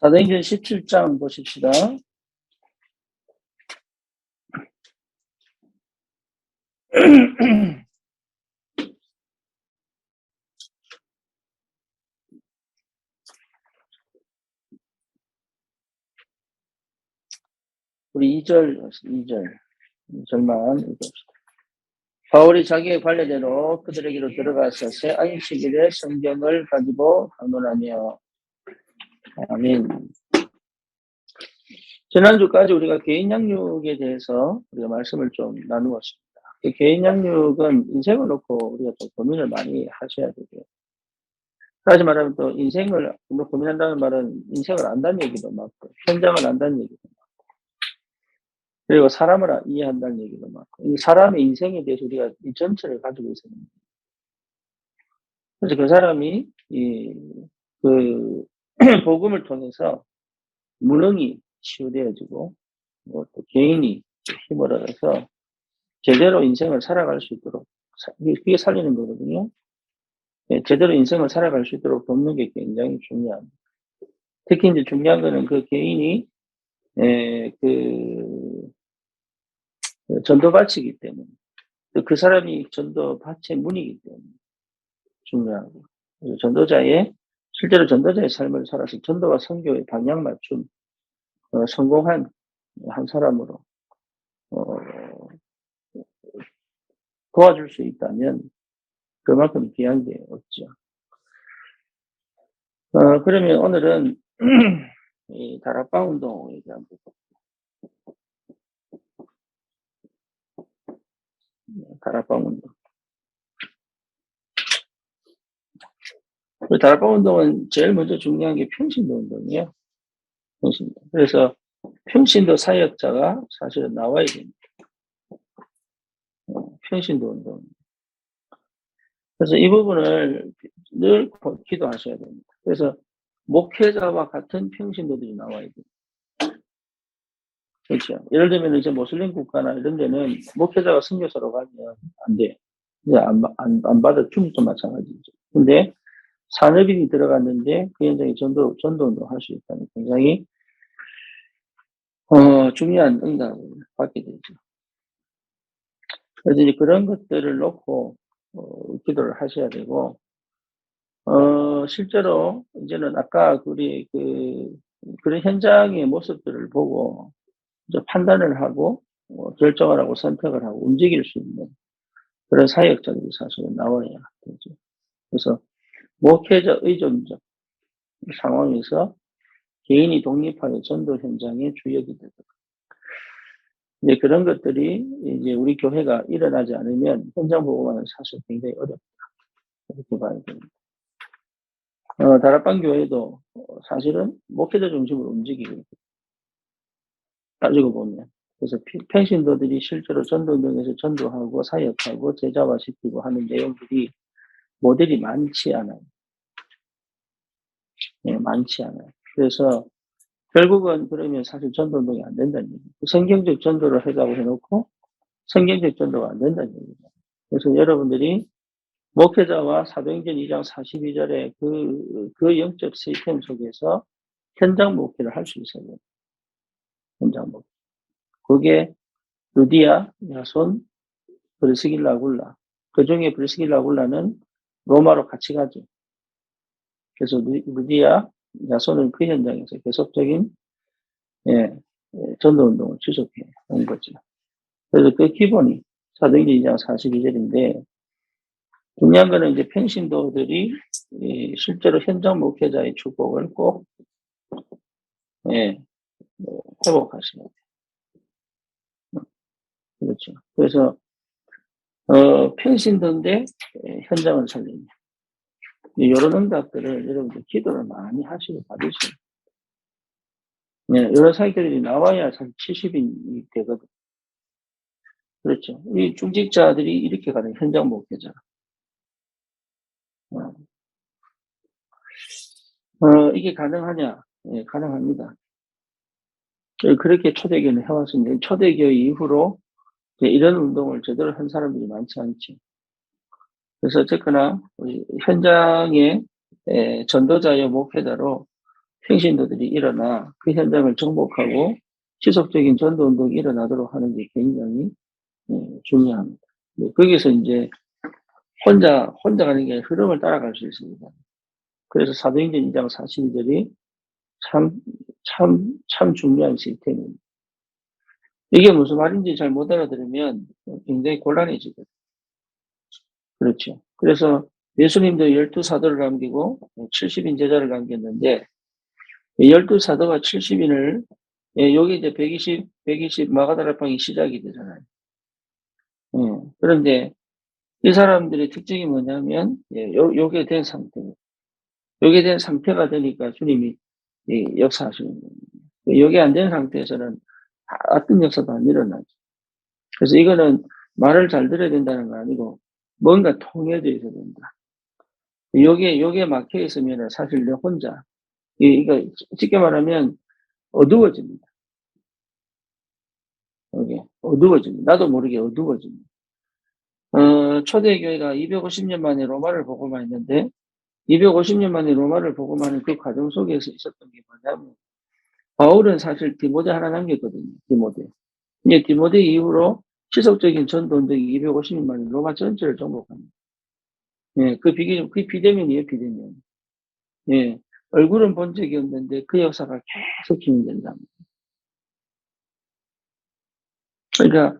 사도행전 17장 보십시다. 우리 2절만 읽읍시다. 바울이 자기의 관례대로 그들에게로 들어가서 새 안식일에 성경을 가지고 강론하며. 아멘. 지난주까지 우리가 개인 양육에 대해서 우리가 말씀을 좀 나누었습니다. 개인 양육은 인생을 놓고 우리가 좀 고민을 많이 하셔야 되고요. 다시 말하면 또 인생을 고민한다는 말은 인생을 안다는 얘기도 맞고, 현장을 안다는 얘기도 맞고, 그리고 사람을 이해한다는 얘기도 맞고, 이 사람의 인생에 대해서 우리가 이 전체를 가지고 있어야 됩니다. 그래서 그 사람이 복음을 통해서 무능이 치유되어지고, 또 개인이 힘을 얻어서 제대로 인생을 살아갈 수 있도록, 그게 살리는 거거든요. 제대로 인생을 살아갈 수 있도록 돕는 게 굉장히 중요합니다. 특히 이제 중요한 거는 그 개인이 전도밭이기 때문에, 그 사람이 전도밭의 문이기 때문에 중요하고, 실제로 전도자의 삶을 살아서 전도와 선교의 방향 맞춤, 성공한 한 사람으로 도와줄 수 있다면 그만큼 귀한 게 없죠. 그러면 오늘은 이 다락방 운동에 대한 부분. 다락방 운동. 다락방 운동은 제일 먼저 중요한 게 평신도 운동이에요. 평신도. 그래서 평신도 사역자가 사실은 나와야 됩니다. 평신도 운동. 그래서 이 부분을 늘 기도하셔야 됩니다. 그래서 목회자와 같은 평신도들이 나와야 됩니다. 그렇죠. 예를 들면 이제 모슬림 국가나 이런 데는 목회자가 선교사로 가면 안 돼요. 이제 안 받아. 중국도 마찬가지죠. 근데 산업인이 들어갔는데 그 현장에 전도 운동 할 수 있다는 굉장히 중요한 응답을 받게 되죠. 그래서 이제 그런 것들을 놓고 기도를 하셔야 되고, 실제로 이제는 아까 우리 그런 현장의 모습들을 보고 이제 판단을 하고 결정을 하고 선택을 하고 움직일 수 있는 그런 사역자들이 사실은 나와야 되죠. 그래서 목회자 의존적 상황에서 개인이 독립하여 전도 현장의 주역이 되도록. 이제 그런 것들이 이제 우리 교회가 일어나지 않으면 현장 보고만은 사실 굉장히 어렵다. 이렇게 봐야 됩니다. 다락방 교회도 사실은 목회자 중심으로 움직이고 있거든요. 따지고 보면. 그래서 평신도들이 실제로 전도운동에서 전도하고 사역하고 제자화시키고 하는 내용들이 모델이 많지 않아요. 네, 많지 않아요. 그래서 결국은 그러면 사실 전도운동이 안 된다는 얘기예요. 성경적 전도를 하자고 해놓고 성경적 전도가 안 된다는 얘기예요. 그래서 여러분들이 목회자와 사도행전 2장 42절의 그 영적 시스템 속에서 현장 목회를 할 수 있어야 돼요. 현장 목회. 그게 루디아, 야손, 브리스길라, 아굴라. 그 중에 브리스길라, 아굴라는 로마로 같이 가죠. 그래서 루디아, 야손은 그 현장에서 계속적인 전도 운동을 지속해 온 거죠. 그래서 그 기본이 사도행전 2장 42절인데, 중요한 거는 이제 평신도들이 실제로 현장 목회자의 축복을 꼭 회복하셔야 돼요. 그렇죠. 그래서 평신도인데 현장을 살리는 이런 응답들을 여러분들 기도를 많이 하시고 받으셔요. 여러 사역들이 나와야 사실 70인이 되거든. 그렇죠. 이 중직자들이 이렇게 가는 현장 목회자. 이게 가능하냐? 예, 가능합니다. 그렇게 초대교회는 해왔습니다. 초대교회 이후로 이런 운동을 제대로 한 사람들이 많지 않죠. 그래서 어쨌거나 현장의 전도자여 목회자로 평신도들이 일어나 그 현장을 정복하고 지속적인 전도운동이 일어나도록 하는 게 굉장히 중요합니다. 거기서 이제 혼자 가는 게 아니라 흐름을 따라갈 수 있습니다. 그래서 사도행전 2장 42절이 참 중요한 시스템입니다. 이게 무슨 말인지 잘 못 알아들으면 굉장히 곤란해지거든요. 그렇죠. 그래서 예수님도 12사도를 남기고 70인 제자를 남겼는데 12사도가 70인을 여기 이제 120 마가다라방이 시작이 되잖아요. 그런데 이 사람들의 특징이 뭐냐면 요게 된 상태예요. 요게 된 상태가 되니까 주님이 역사하시는 겁니다. 요게 안 된 상태에서는 어떤 역사도 안 일어나죠. 그래서 이거는 말을 잘 들어야 된다는 거 아니고 뭔가 통해져 있어야 된다. 요게 막혀 있으면 사실 내 혼자 이거 쉽게 말하면 어두워집니다. 이게 어두워집니다. 나도 모르게 어두워집니다. 초대교회가 250년 만에 로마를 복음화했는데 250년 만에 로마를 복음하는 그 과정 속에서 있었던 게 뭐냐면 바울은 사실 디모데 하나 남겼거든요. 디모데. 이제 디모데 이후로 지속적인 전도운동이 250년 만에 로마 전체를 정복합니다. 그 비대면이에요, 비대면. 얼굴은 본 적이 없는데 그 역사가 계속 진행된답니다. 그러니까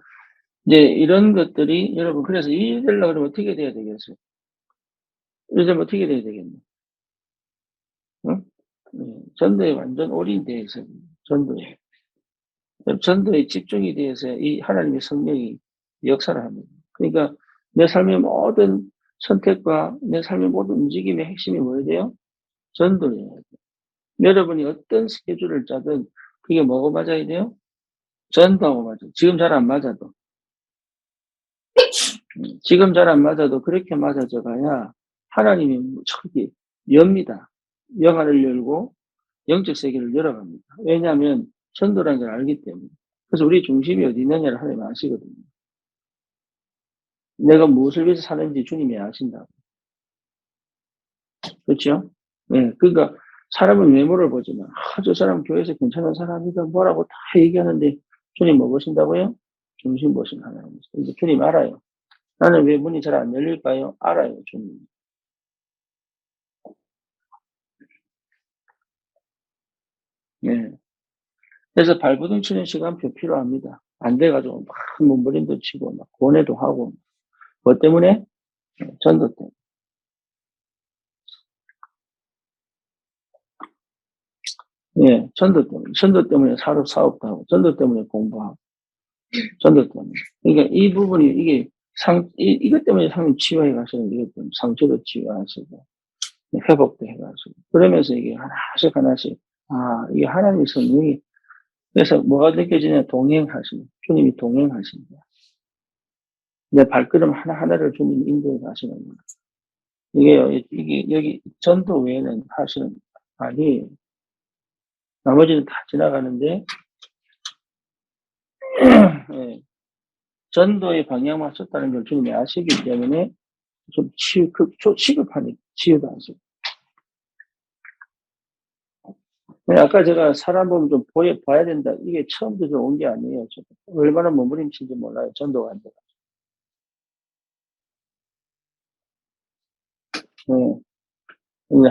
이제 이런 것들이 여러분 그래서 이해되려고 그러면 어떻게 돼야 되겠어요? 요즘 어떻게 돼야 되겠네? 응? 전도에 완전 올인되어 있어요. 전도에 집중이 되어서 이 하나님의 성령이 역사를 합니다. 그러니까 내 삶의 모든 선택과 내 삶의 모든 움직임의 핵심이 뭐예요 돼요? 전도예요. 여러분이 어떤 스케줄을 짜든 그게 뭐고 맞아야 돼요? 전도하고 맞아요. 지금 잘 안 맞아도. 지금 잘 안 맞아도 그렇게 맞아져 가야 하나님이 저기 엽니다. 영안을 열고 영적 세계를 열어갑니다. 왜냐하면 전도라는 걸 알기 때문에. 그래서 우리 중심이 어디 있느냐를 하나님 아시거든요. 내가 무엇을 위해서 사는지 주님이 아신다고. 그렇죠? 그러니까 사람은 외모를 보지만 저 사람 교회에서 괜찮은 사람이다 뭐라고 다 얘기하는데 주님 뭐 보신다고요? 중심 보신 하나님. 이제 주님 알아요. 나는 왜 문이 잘 안 열릴까요? 알아요, 주님. 네. 그래서 발버둥 치는 시간표 필요합니다. 안 돼가지고 막 몸부림도 치고 막 고뇌도 하고. 뭐 때문에? 전도 때문에. 전도 때문에 사업도 하고, 전도 때문에 공부하고, 전도 때문에. 그러니까 이 부분이 이게 이것 때문에 상님 치유해 가시고, 이것 때문에 상처도 치유하시고, 회복도 해가시고. 그러면서 이게 하나씩, 이게 하나님의 성령이, 그래서 뭐가 느껴지냐, 동행하시는, 주님이 동행하신다. 내 발걸음 하나하나를 주님이 인도해 가시는 거예요. 이게 여기 전도 외에는 사실은 아니, 나머지는 다 지나가는데, 예, 전도의 방향만 썼다는 걸 주님이 아시기 때문에 좀 시급하니 치유도 하시고. 아까 제가 사람 보면 좀 봐야 된다. 이게 처음부터 온 게 아니에요. 얼마나 몸부림친지 몰라요. 전도가 안 돼요.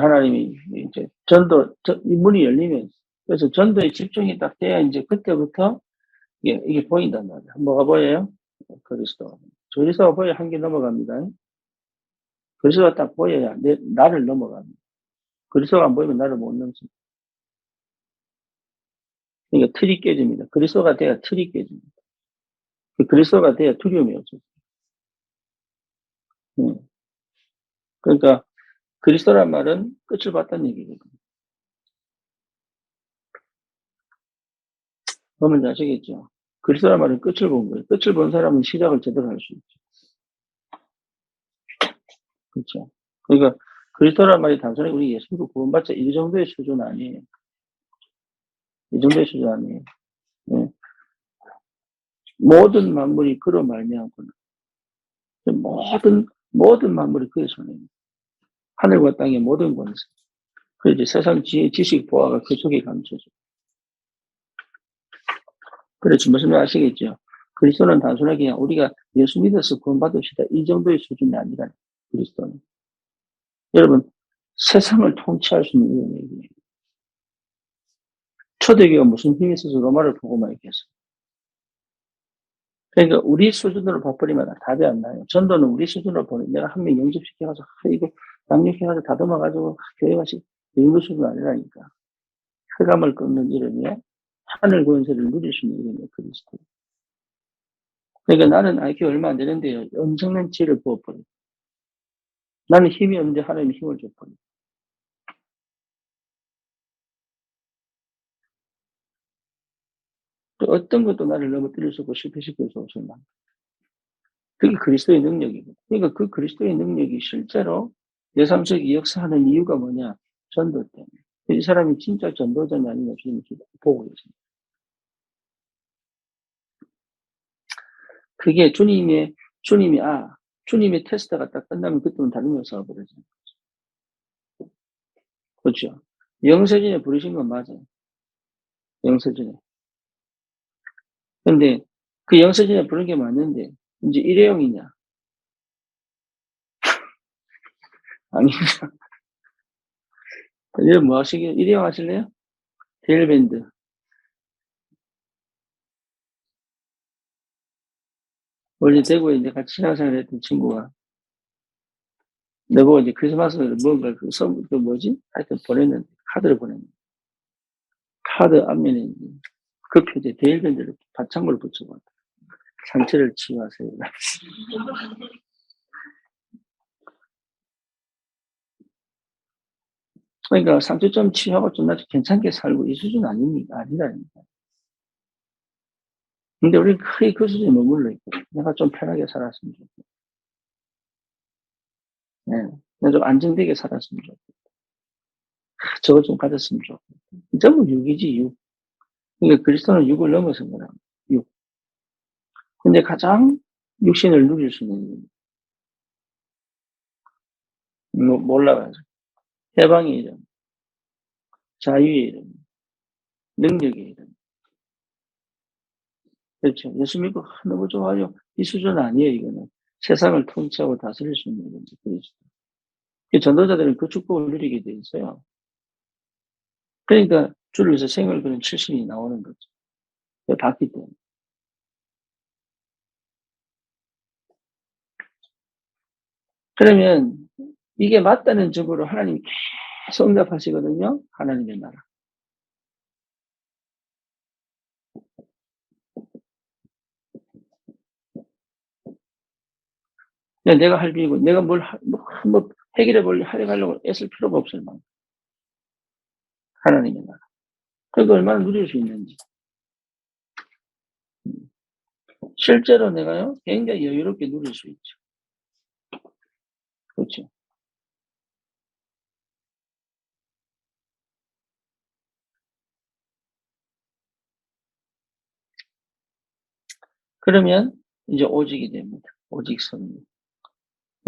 하나님이 이제 이 문이 열리면, 그래서 전도에 집중이 딱 돼야 이제 그때부터 이게 보인단 말이야. 뭐가 보여요? 그리스도. 그리스도가 보여야 한 개 넘어갑니다. 그리스도가 딱 보여야 나를 넘어갑니다. 그리스도가 안 보이면 나를 못 넘습니다. 그러니까 틀이 깨집니다. 그리스도가 돼야 틀이 깨집니다. 그리스도가 돼야 두려움이 없어요. 그러니까 그리스도란 말은 끝을 봤다는 얘기거든요. 그러면 아시겠죠? 그리스도란 말은 끝을 본 거예요. 끝을 본 사람은 시작을 제대로 할 수 있죠. 그렇죠? 그러니까 그리스도란 말이 단순히 우리 예수로 구원받자 이 정도의 수준 아니에요. 이 정도의 수준 아니에요. 네. 모든 만물이 그로 말미암거나 모든 만물이 그의 손입니다. 하늘과 땅의 모든 권세. 그렇지. 세상 지식 보화가 그 속에 감춰져. 그렇지. 무슨 말 아시겠죠? 그리스도는 단순하게 그냥 우리가 예수 믿어서 구원받읍시다. 이 정도의 수준이 아니라, 그리스도는. 여러분, 세상을 통치할 수 있는 이런 얘기예요. 초대교회가 무슨 힘이 있어서 로마를 보고만 얘기했어. 그러니까 우리 수준으로 봐버리면 답이 안 나요. 전도는 우리 수준으로 보는, 내가 한 명 영접시켜가지고, 이거 양육해가지고 다듬어가지고, 교회 가시, 이런 수준 아니라니까. 혈감을 끊는 이름이야. 하늘 권세를 누릴 수 있는 이름이야, 그리스도. 그러니까 나는 IQ 얼마 안 되는데요. 엄청난 지혜를 부어버려. 나는 힘이 없는데 하나님이 힘을 줬버려. 또 어떤 것도 나를 넘어뜨릴 수 없고 실패시킬 수 없습니다. 그게 그리스도의 능력이고. 그러니까 그 그리스도의 능력이 실제로 내 삶 속에 역사하는 이유가 뭐냐? 전도 때문에. 이 사람이 진짜 전도자냐 아니냐 지금 보고 있습니다. 그게 주님의 테스트가 딱 끝나면 그때는 다른 역사가 벌어져요. 그렇죠. 영세전에 부르신 건 맞아요. 영세전에. 근데 그 영세전에 부른 게 맞는데 이제 일회용이냐? 아닙니다. 이제 뭐 하시게? 일회용 하실래요? 데일밴드. 원래 대구에 이제 같이 신앙생활 했던 친구가 내보고 이제 크리스마스를 뭔가 그 뭐지? 하여튼 보냈는데, 카드를 보냈는데, 카드 앞면에 그 표지에 데일밴드를 바창으로 붙여봤다. 상처를 치유하세요. 그러니까 상처 좀 치유하고 좀 나중에 괜찮게 살고 이 수준 아닙니까? 아니라니까. 근데 우리는 거의 그 수준에 머물러 있고, 내가 좀 편하게 살았으면 좋겠고, 네. 내가 좀 안정되게 살았으면 좋겠고, 저거 좀 가졌으면 좋겠고. 전부 육이지, 육. 그러니까 그리스도는 육을 넘어선 거라. 육. 근데 가장 육신을 누릴 수 있는 몰라가지고 해방의 이름, 자유의 이름, 능력의 이름. 그렇죠. 예수 믿고 너무 좋아요. 이 수준 아니에요. 이거는 세상을 통치하고 다스릴 수 있는 건지 그리스도. 전도자들은 그 축복을 누리게 돼 있어요. 그러니까 주를 위해서 생을 그런 출신이 나오는 거죠. 봤기 때문에. 그러면 이게 맞다는 쪽으로 하나님이 계속 응답하시거든요. 하나님의 나라. 그냥 내가 할 일이고 내가 뭐 해결하려고 애쓸 필요가 없어요. 하나님의 나라. 그거 얼마나 누릴 수 있는지. 실제로 내가요, 굉장히 여유롭게 누릴 수 있죠. 그렇죠. 그러면 이제 오직이 됩니다. 오직 성령.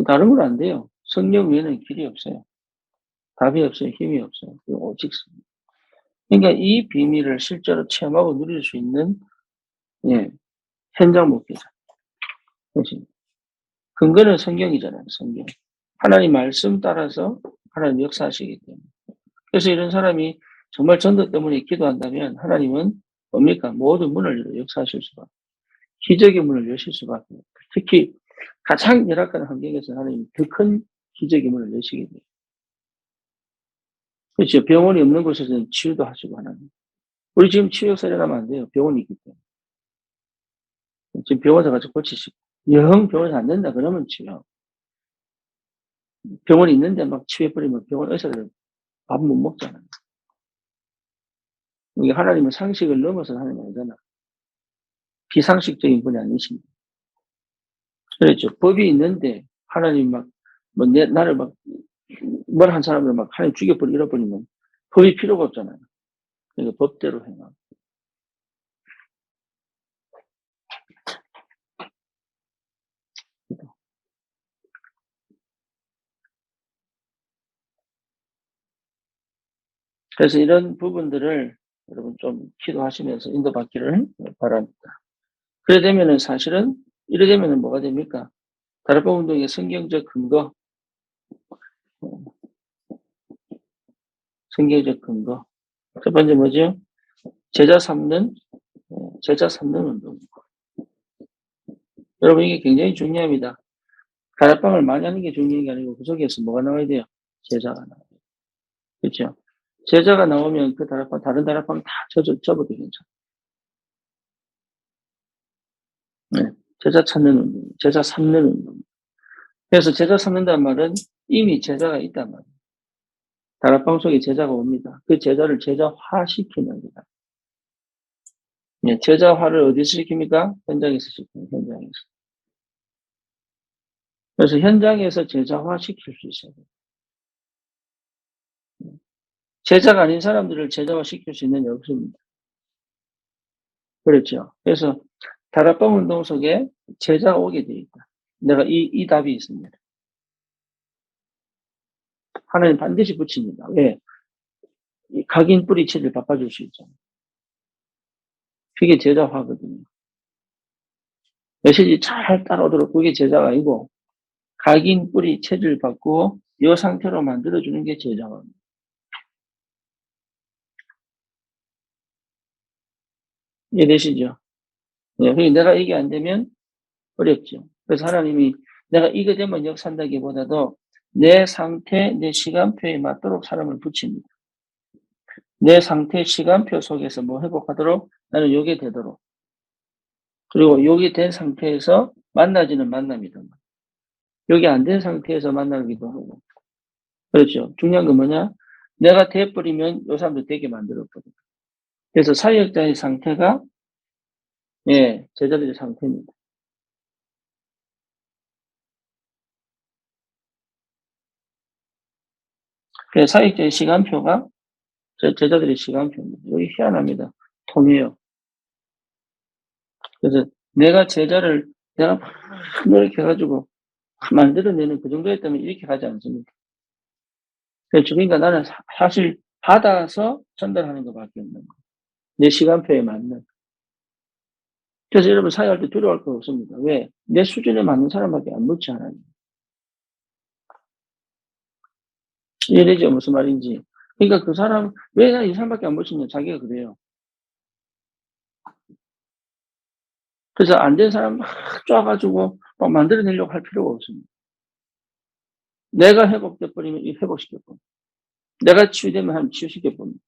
다른 건 안 돼요. 성령 외에는 길이 없어요. 답이 없어요. 힘이 없어요. 오직 성령. 그러니까 이 비밀을 실제로 체험하고 누릴 수 있는, 예, 현장 목회자. 그렇지. 근거는 성경이잖아요. 성경. 하나님 말씀 따라서 하나님 역사하시기 때문에. 그래서 이런 사람이 정말 전도 때문에 기도한다면 하나님은 뭡니까? 모든 문을 열어 역사하실 수밖에. 기적의 문을 여실 수밖에. 특히 가장 열악한 환경에서 하나님이 더 큰 기적의 문을 여시게 돼요. 그렇죠. 병원이 없는 곳에서는 치유도 하시고 하나님. 우리 지금 치유 역사 일어나면 안 돼요. 병원이 있기 때문에. 지금 병원에서 같이 고치시고. 영 병원에서 안 된다 그러면 치유. 병원이 있는데 막 치유해버리면 병원 의사들 밥 못 먹잖아요. 이게 하나님은 상식을 넘어서 하는 게 아니잖아. 비상식적인 분이 아니십니다. 그렇죠. 법이 있는데 하나님 나를 뭘 한 사람을 하나님 잃어버리면 법이 필요가 없잖아요. 그러니까 법대로 행하고. 그래서 이런 부분들을 여러분 좀 기도하시면서 인도받기를 바랍니다. 그래 되면은 사실은 이래 되면은 뭐가 됩니까? 다락방 운동의 성경적 근거, 어, 성경적 근거. 첫 번째 뭐죠? 제자 삼는, 제자 삼는 운동. 여러분 이게 굉장히 중요합니다. 다락방을 많이 하는 게 중요한 게 아니고 그 속에서 뭐가 나와야 돼요? 제자가 나와야 돼요. 그렇죠? 제자가 나오면 그 다락방, 다른 다락방 다 접어도 괜찮아요. 네. 제자 찾는 운동, 제자 삼는 운동. 그래서 제자 삼는다는 말은 이미 제자가 있단 말이에요. 다락방 속에 제자가 옵니다. 그 제자를 제자화시키는 거다. 네, 제자화를 어디서 시킵니까? 현장에서 시킵니다. 현장에서. 그래서 현장에서 제자화 시킬 수 있어요. 제자가 아닌 사람들을 제자화 시킬 수 있는 게 없습니다. 그렇죠. 그래서 다락방 운동 속에 제자가 오게 돼 있다. 내가 이 답이 있습니다. 하나님 반드시 붙입니다. 왜? 이 각인 뿌리치를 바꿔줄 수 있잖아요. 그게 제자화거든요. 메시지 잘 따라오도록 그게 제자가 아니고 각인 뿌리 체질 바꾸어 이 상태로 만들어주는 게 제자화입니다. 이해되시죠? 네, 내가 이게 안 되면 어렵죠. 그래서 하나님이 내가 이거 되면 역산다기보다도 내 상태, 내 시간표에 맞도록 사람을 붙입니다. 내 상태, 시간표 속에서 뭐 회복하도록 나는 요게 되도록. 그리고 요게 된 상태에서 만나지는 만남이든 요게 안 된 상태에서 만나기도 하고. 그렇죠. 중요한 건 뭐냐? 내가 돼버리면 요 사람도 되게 만들었거든. 그래서 사역자의 상태가 예, 제자들의 상태입니다. 그래서 사역자의 시간표가 제자들의 시간표입니다. 여기 희한합니다. 통해요. 그래서 내가 제자를 내가 막 노력해가지고 만들어내는 그 정도였다면 이렇게 가지 않습니다. 그렇죠. 그러니까 나는 사실 받아서 전달하는 것밖에 없는 거예요. 내 시간표에 맞는. 그래서 여러분 사회할 때 두려워할 거 없습니다. 왜? 내 수준에 맞는 사람밖에 안 묻지 않아요. 이해되죠? 무슨 말인지. 그러니까 그 사람, 왜 나 이 사람밖에 안 묻히냐? 자기가 그래요. 그래서 안 된 사람 막 쪼아가지고 막 만들어내려고 할 필요가 없습니다. 내가 회복돼 버리면 이 회복시켜 버립니다. 내가 치유되면 한 치유시켜 버립니다.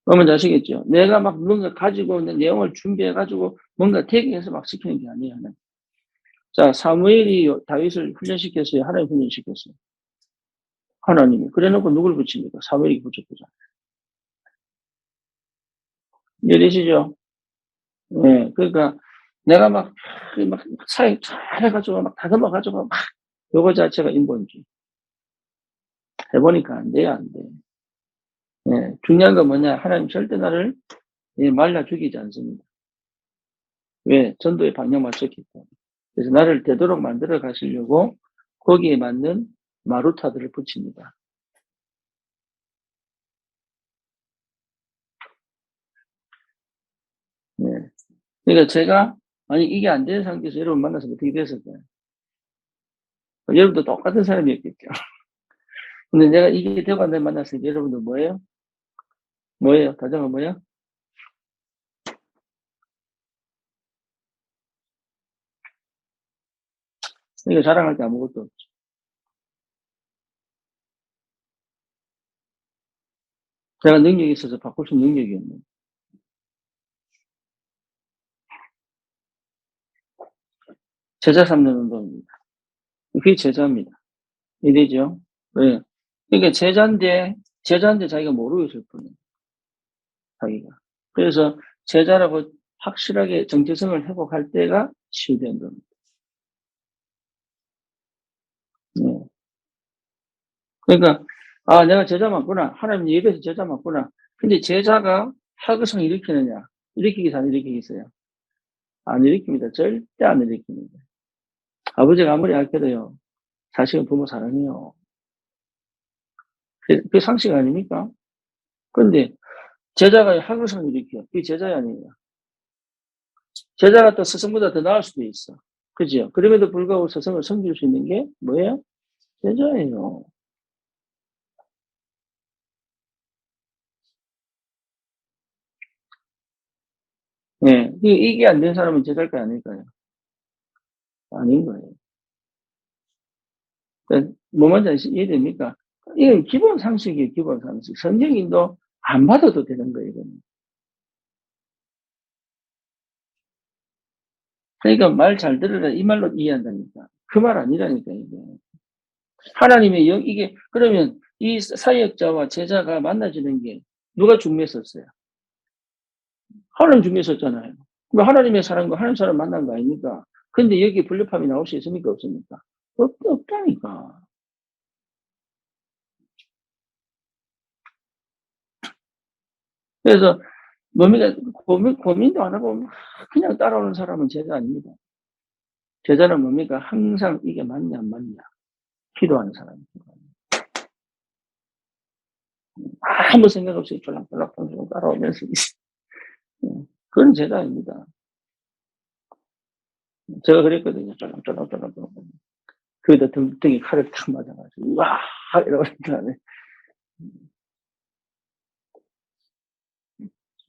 뭔지 아시겠죠? 내가 막 뭔가 가지고 있는 내용을 준비해가지고 뭔가 되게 해서 막 시키는 게 아니에요. 하나님. 자, 사무엘이 다윗을 훈련시켰어요. 하나님 훈련시켰어요. 하나님이. 그래 놓고 누굴 붙입니까? 사무엘이 붙였죠. 이해되시죠? 예. 그러니까 내가 막 사역 잘해가지고 막 다듬어가지고 막 요거 자체가 인본주의. 해보니까 안 돼요, 안 돼. 예. 중요한 건 뭐냐? 하나님 절대 나를 말라 죽이지 않습니다. 왜? 전도의 방향 맞췄기 때문에. 그래서 나를 되도록 만들어 가시려고 거기에 맞는 마루타들을 붙입니다. 네. 그러니까 제가 아니 이게 안 되는 상태에서 여러분 만나서 어떻게 됐을까요? 여러분도 똑같은 사람이었겠죠. 근데 내가 이게 되고 안 되면 만났으니까 여러분도 뭐예요? 뭐예요? 다정한 뭐야? 이거 자랑할 게 아무것도 없죠. 제가 능력이 있어서 바꿀 수 있는 능력이 없는. 제자 삼는 운동입니다. 그게 제자입니다. 이되죠? 네. 그러니까 제자인데 자기가 모르고 있을 뿐이에요. 자기가. 그래서 제자라고 확실하게 정체성을 회복할 때가 치유된 겁니다. 네. 그러니까 아 내가 제자 맞구나. 하나님 예배에서 제자 맞구나. 근데 제자가 학의성 일으키느냐? 일으키기 안 일으키겠어요? 안 일으킵니다. 절대 안 일으킵니다. 아버지가 아무리 아껴도요. 자식은 부모 사랑해요. 그게 상식 아닙니까? 그런데 제자가 학교성을 일으켜. 그게 제자야 아니에요. 제자가 또 스승보다 더 나을 수도 있어. 그죠? 그럼에도 불구하고 스승을 섬길 수 있는 게 뭐예요? 제자예요. 예. 이게 안 된 사람은 제자일 거 아닐까요? 아닌 거예요. 그러니까 뭐 말인지 이해됩니까? 이건 기본 상식이에요, 기본 상식. 성경인도 안 받아도 되는 거예요, 이거는. 그러니까 말 잘 들으라 이 말로 이해한다니까. 그 말 아니라니까, 이게. 하나님의 이게, 그러면 이 사역자와 제자가 만나지는 게 누가 중매했었어요? 하나님 중매했었잖아요. 그럼 하나님의 사람과 하나님 사람 만난 거 아닙니까? 근데 여기 불협화음이 나올 수 있습니까? 없습니까? 없다니까. 그래서 뭡니까? 고민도 안 하고 그냥 따라오는 사람은 제자 아닙니다. 제자는 뭡니까? 항상 이게 맞냐 안 맞냐 기도하는 사람입니다. 아무 생각 없이 쫄락쫄락 따라오면서 그런 제자입니다. 제가 그랬거든요. 쫄락쫄락 거기다 등에 칼을 탁 맞아가지고 와 이러니까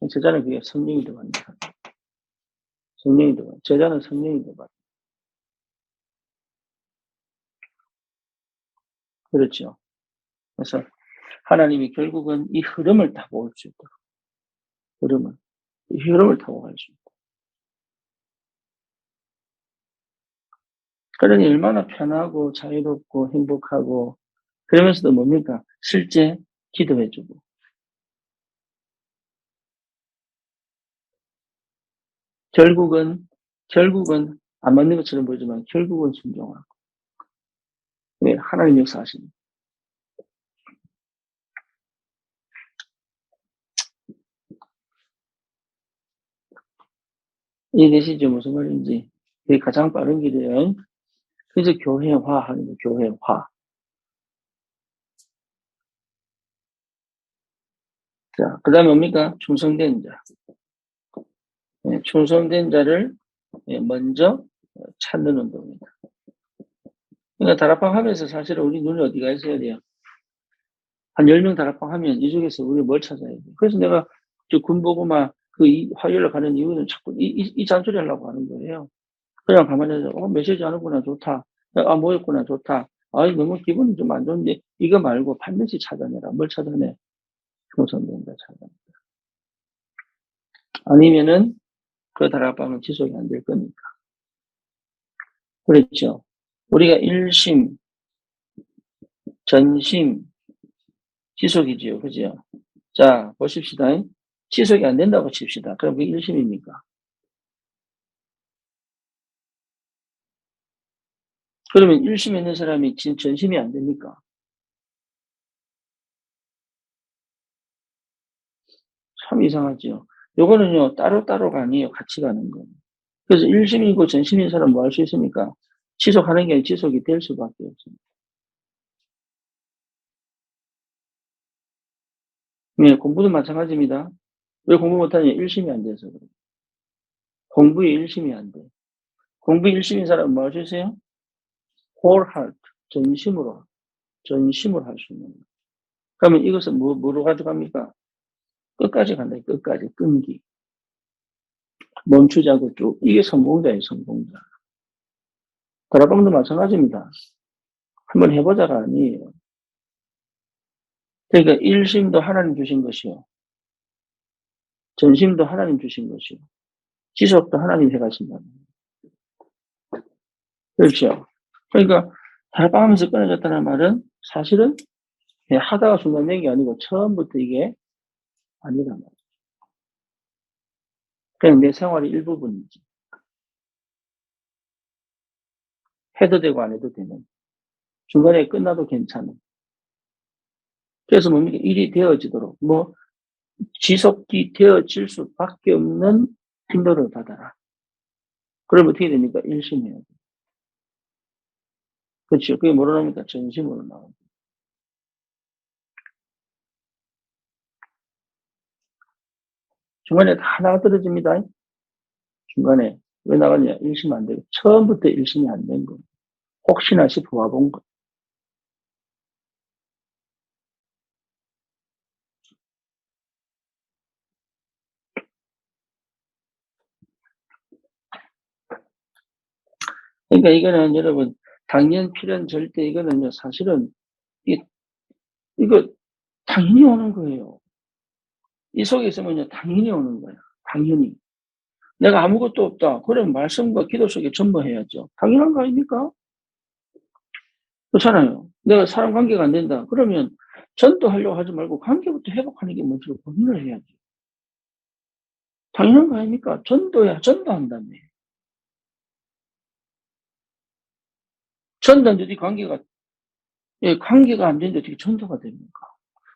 제자는 그게 성령이 들어갑니다. 성령이 들어가. 제자는 성령이 들어가. 그렇죠. 그래서 하나님이 결국은 이 흐름을 타고 올 수 있도록 흐름을 이 흐름을 타고 갈 수 있도록. 그러니 얼마나 편하고 자유롭고 행복하고 그러면서도 뭡니까? 실제 기도해주고 결국은 안 맞는 것처럼 보이지만 결국은 순종하고 왜 하나님 역사하십니다. 이해되시죠? 무슨 말인지. 그게 가장 빠른 길이에요. 그래서 교회화하는 거, 교회화. 자, 그 다음에 뭡니까? 충성된 자. 충성된 자를 먼저 찾는 운동입니다. 그러니까 다락방 하면서 사실은 우리 눈이 어디가 있어야 돼요? 한 10명 다락방 하면 이 중에서 우리 뭘 찾아야 돼? 그래서 내가 저 군보고마 화요일에 가는 이유는 자꾸 이 잔소리 하려고 하는 거예요. 그냥 가만히 있어. 메시지 하는구나, 좋다. 모였구나, 좋다. 너무 기분이 좀 안 좋은데, 이거 말고 반드시 찾아내라. 뭘 찾아내? 충성된다, 찾아내. 아니면은, 그 다락방은 지속이 안 될 거니까. 그렇죠. 우리가 일심, 전심, 지속이지요. 그죠? 자, 보십시다. 지속이 안 된다고 칩시다. 그럼 그게 일심입니까? 그러면 일심 있는 사람이 지금 전심이 안 됩니까? 참 이상하죠. 요거는요, 따로따로가 아니에요. 같이 가는 거예요. 그래서 일심이고 전심인 사람 뭐 할 수 있습니까? 지속하는 게 아니라 지속이 될 수밖에 없습니다. 네, 공부도 마찬가지입니다. 왜 공부 못하냐? 일심이 안 돼서 그래요. 공부에 일심이 안 돼. 공부에 일심인 사람은 뭐 할 수 있어요? whole heart, 전심으로 할 수 있는 거예요. 그러면 이것은 뭐로 가져갑니까? 끝까지 간다. 끝까지 끈기. 멈추지 않고 쭉. 이게 성공자예요, 성공자. 다락방도 마찬가지입니다. 한번 해보자가 아니에요. 그러니까 일심도 하나님 주신 것이요. 전심도 하나님 주신 것이요. 지속도 하나님 해가신다. 그렇죠. 그러니까 다락방하면서 끊어졌다는 말은 사실은 하다가 중단된 게 아니고 처음부터 이게 아니란 말이에요. 그냥 내 생활의 일부분이지. 해도 되고 안 해도 되는. 중간에 끝나도 괜찮은. 그래서 뭡니까? 일이 되어지도록 지속이 되어질 수밖에 없는 빈도를 받아라. 그럼 어떻게 됩니까? 일심해야 돼. 그렇죠. 그게 뭐로 나옵니까? 전심으로 나옵니다. 중간에 다 나가 떨어집니다. 중간에. 왜 나가냐? 일심 안 되고. 처음부터 일심이 안 된 거. 혹시나 싶어 와본 거. 그러니까 이거는 여러분, 당연, 필연, 절대 이거는요, 사실은, 이거 당연히 오는 거예요. 이 속에 있으면요, 당연히 오는 거야. 당연히. 내가 아무것도 없다. 그럼 말씀과 기도 속에 전부해야죠. 당연한 거 아닙니까? 그렇잖아요. 내가 사람 관계가 안 된다. 그러면 전도하려고 하지 말고 관계부터 회복하는 게 먼저 고민을 해야지. 당연한 거 아닙니까? 전도야, 전도한다며. 전도인데 관계가 안 되는데 어떻게 전도가 됩니까?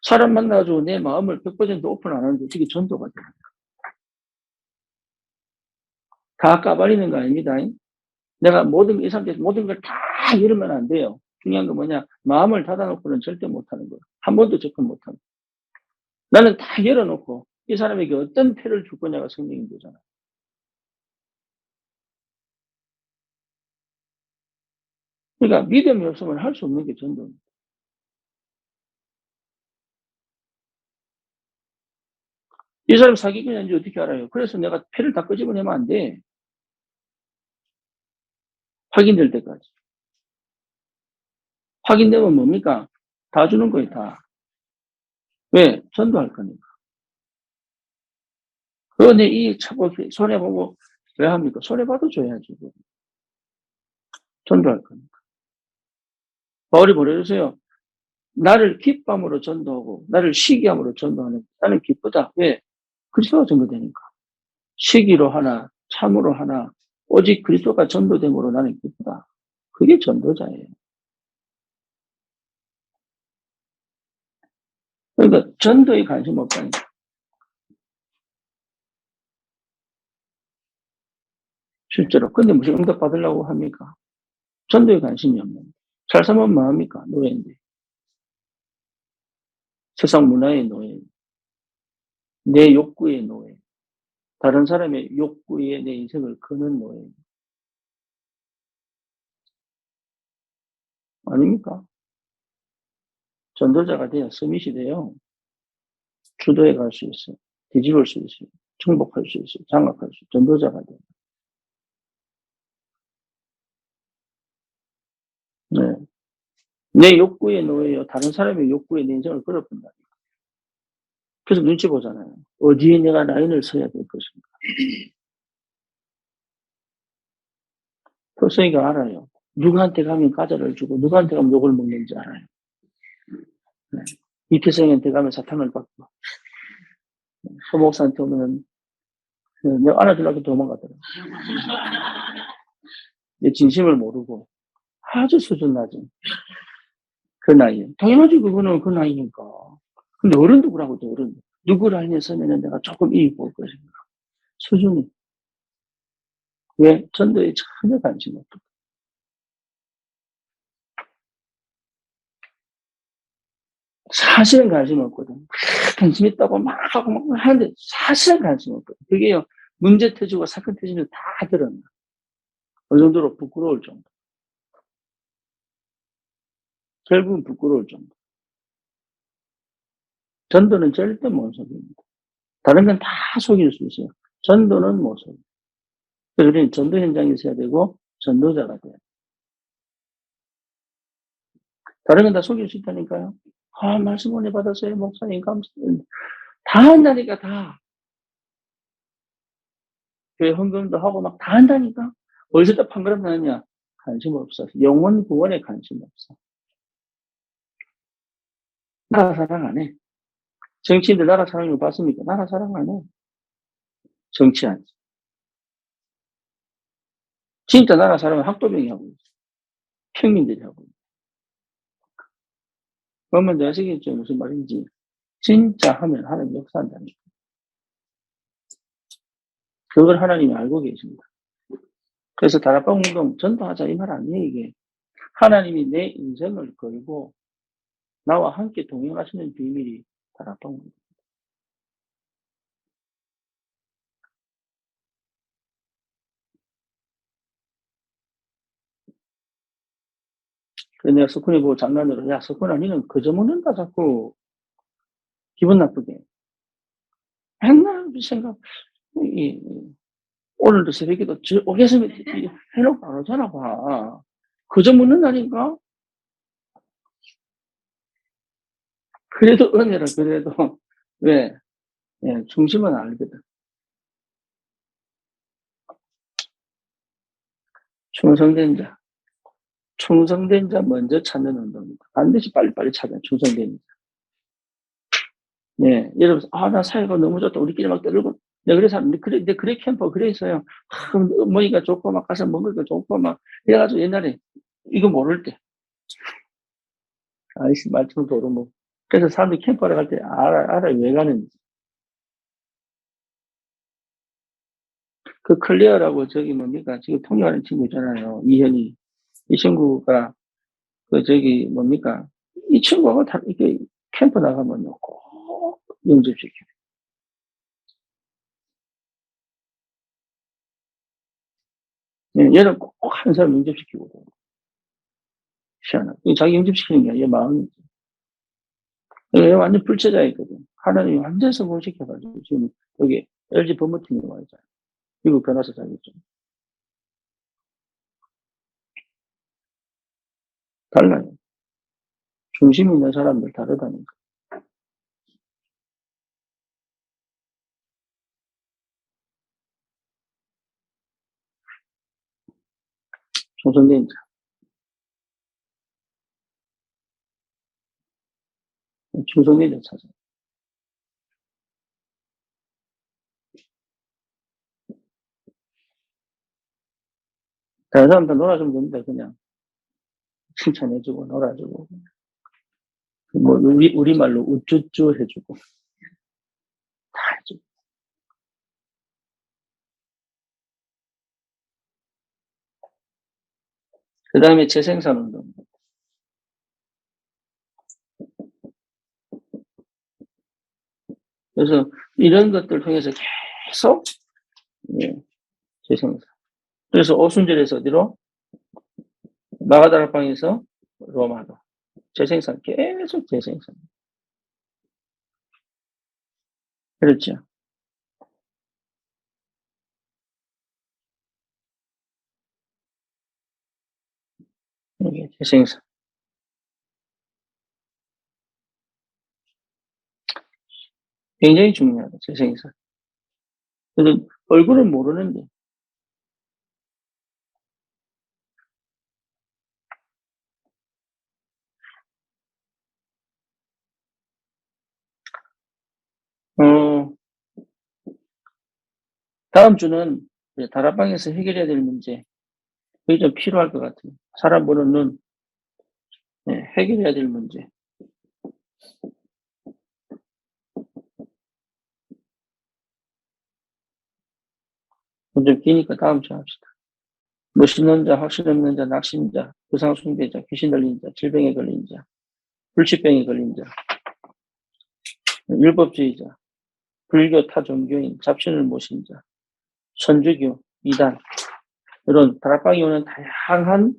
사람 만나가지고 내 마음을 100% 오픈 안 하는데 어떻게 전도가 됩니까? 다 까발리는 거 아닙니다. 내가 이 상태에서 모든 걸 다 이러면 안 돼요. 중요한 건 뭐냐? 마음을 닫아놓고는 절대 못하는 거예요. 한 번도 접근 못하는 거예요. 나는 다 열어놓고 이 사람에게 어떤 패를 줄 거냐가 성령인 거잖아요. 그러니까 믿음이 없으면 할 수 없는 게 전도입니다. 이 사람 사기꾼인지 어떻게 알아요? 그래서 내가 패를 다 끄집어내면 안 돼. 확인될 때까지. 확인되면 뭡니까? 다 주는 거예요, 다. 왜? 전도할 거니까. 그거 내 차고 손해보고 왜 합니까? 손해봐도 줘야지. 전도할 거니까. 바울이 뭐래주세요? 나를 기쁨으로 전도하고 나를 시기함으로 전도하는 나는 기쁘다. 왜? 그리스도가 전도되니까. 시기로 하나 참으로 하나 오직 그리스도가 전도됨으로 나는 기쁘다. 그게 전도자예요. 그러니까 전도에 관심 없다니까. 실제로. 근데 무슨 응답 받으려고 합니까? 전도에 관심이 없는데. 잘 살면 뭐합니까? 노예인데. 세상 문화의 노예. 내 욕구의 노예. 다른 사람의 욕구에 내 인생을 거는 노예. 아닙니까? 전도자가 돼야 서밋이 돼요. 주도해 갈 수 있어요. 뒤집을 수 있어요. 정복할 수 있어요. 장악할 수 있어요. 전도자가 돼요. 네. 내 욕구의 노예요. 다른 사람의 욕구에 내 인생을 걸어본다. 그래서 눈치 보잖아요. 어디에 내가 라인을 서야 될 것인가. 토성이가 알아요. 누구한테 가면 과자를 주고 누구한테 가면 욕을 먹는지 알아요. 네. 이태성한테 가면 사탕을 받고 소목사한테 오면 내가 안아주려고 도망가더라고요. 내 진심을 모르고 아주 수준 낮은 그 나이에. 당연하지 그거는 그 나이니까. 근데 어른도 그러고 또 어른. 누구 라인에 서면 내가 조금 이익 볼 것인가. 수준이. 왜? 전도에 전혀 관심 없고. 사실은 관심 없거든. 관심 있다고 막 하고 막 하는데 사실은 관심 없거든. 그게요. 문제 터지고 사건 터지면 다 드러나. 어느 정도로 부끄러울 정도. 결국은 부끄러울 정도. 전도는 절대 못 속입니다. 다른 건 다 속일 수 있어요. 전도는 못 속여요. 그래서 우리는 전도 현장에 있어야 되고 전도자가 돼요. 다른 건 다 속일 수 있다니까요. 아, 말씀 은혜 받았어요. 목사님 감사합니다. 다 한다니까 다. 교회 헌금도 하고 막 다 한다니까. 어디서 다 판가름 나느냐. 관심 없어. 영혼 구원에 관심 없어. 나라 사랑 안 해. 정치인들 나라 사랑을 받습니까? 나라 사랑 안 해. 정치하지. 진짜 나라 사랑은 학도병이 하고 있어. 평민들이 하고 있어. 그러면 내가 아시겠죠? 무슨 말인지. 진짜 하면 하나님 역사한다니까. 그걸 하나님이 알고 계십니다. 그래서 다락방 운동 전도하자 이 말 아니에요, 이게. 하나님이 내 인생을 걸고 나와 함께 동행하시는 비밀이 다락방 운동. 그래서 내가 석훈이 보고 장난으로, 야, 석훈아, 니는 그저 먹는다, 자꾸. 기분 나쁘게. 맨날 생각, 오늘도 새벽에도 오겠으면 해놓고 안 오잖아, 봐. 그저 먹는다니까? 그래도 은혜라, 그래도. 왜? 예, 중심은 알거든. 충성된 자. 충성된 자 먼저 찾는 운동입니다. 반드시 빨리빨리 찾아요, 충성된 자. 예, 여러분, 나 사회가 너무 좋다. 우리끼리 막 떠들고. 내가 그래서, 그래 캠퍼, 그래 있어요. 어머니가 좋고, 막 가서 먹을 거 좋고, 막. 이래가지고 옛날에, 이거 모를 때. 아이씨, 말씀 도로 뭐. 그래서 사람들이 캠퍼를 갈 때 알아, 왜 가는지. 그 클리어라고 저기 뭡니까? 지금 통역하는 친구 있잖아요. 이현이. 이 친구가, 그 저기 뭡니까? 이 친구하고 다, 이렇게 캠프 나가면요. 꼭 영접시켜. 예, 얘는 꼭 한 사람 영접시키고. 희한하게. 자기 영접시키는 게 얘 마음이지. 얘 완전 불체자이거든. 하나님이 완전 성공시켜가지고 지금 여기 LG 법무팀에 와 있잖아. 미국 변호사 자격증. 달라요. 중심 있는 사람들 다르다니까. 충성된 자. 충성된 자 찾아. 다른 사람들 놀아주면 됩니다. 그냥 칭찬해주고 놀아주고. 뭐 우리말로 우쭈쭈 해주고 다 해주고. 그 다음에 재생산 운동. 그래서 이런 것들 통해서 계속 예, 재생산. 그래서 오순절에서 어디로? 마가다락방에서 로마로. 재생산, 계속 재생산. 그렇죠. 이게 재생산. 굉장히 중요하다, 재생산. 그래서 얼굴은 모르는데, 어, 다음 주는 다락방에서 해결해야 될 문제, 그게 좀 필요할 것 같아요. 사람 보는 눈, 해결해야 될 문제. 좀 기니까 다음 주에 합시다. 멋있는 자, 확신 없는 자, 낙심자, 부상숭배자, 귀신 들린 자, 질병에 걸린 자, 불치병에 걸린 자, 율법주의자, 불교 타종교인, 잡신을 모신 자, 선주교, 이단, 이런 다락방에 오는 다양한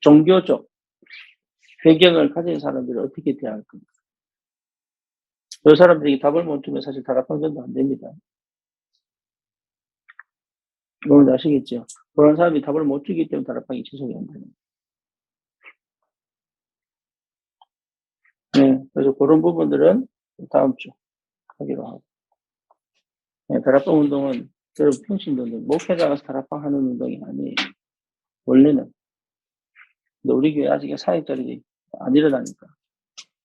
종교적 배경을 가진 사람들을 어떻게 대할 겁니까? 그 사람들이 답을 못 주면 사실 다락방 전도 안 됩니다. 뭔지 아시겠죠? 그런 사람이 답을 못 주기 때문에 다락방이 지속이 안 되는 거예요. 네, 그래서 그런 부분들은 다음 주 하기로 하고. 네, 다락방 운동은 여러분 평신도는 목회자가 다락방 하는 운동이 아니에요. 원래는. 근데 우리 교회 아직 사역자들이 안 일어나니까.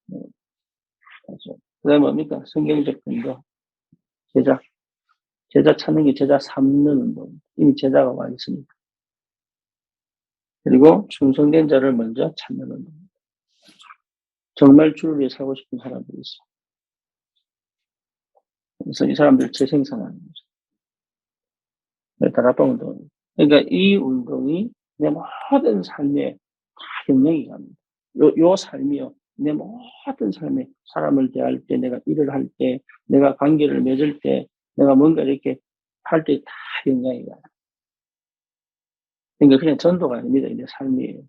네, 그렇죠. 그 다음에 뭡니까? 성경적 근거, 제자. 제자 찾는 게 제자 삼는 운동. 이미 제자가 와 있으니까. 그리고 충성된 자를 먼저 찾는 운동. 정말 주를 위해 살고 싶은 사람들이 있어. 그래서 이 사람들 재생산하는 거죠. 다락방 운동. 그러니까 이 운동이 내 모든 삶에 다 영향이 갑니다. 요 삶이요. 내 모든 삶에 사람을 대할 때, 내가 일을 할 때, 내가 관계를 맺을 때, 내가 뭔가 이렇게 할 때 다 영향이 가요. 그러니까 그냥 전도가 아닙니다. 내 삶이에요.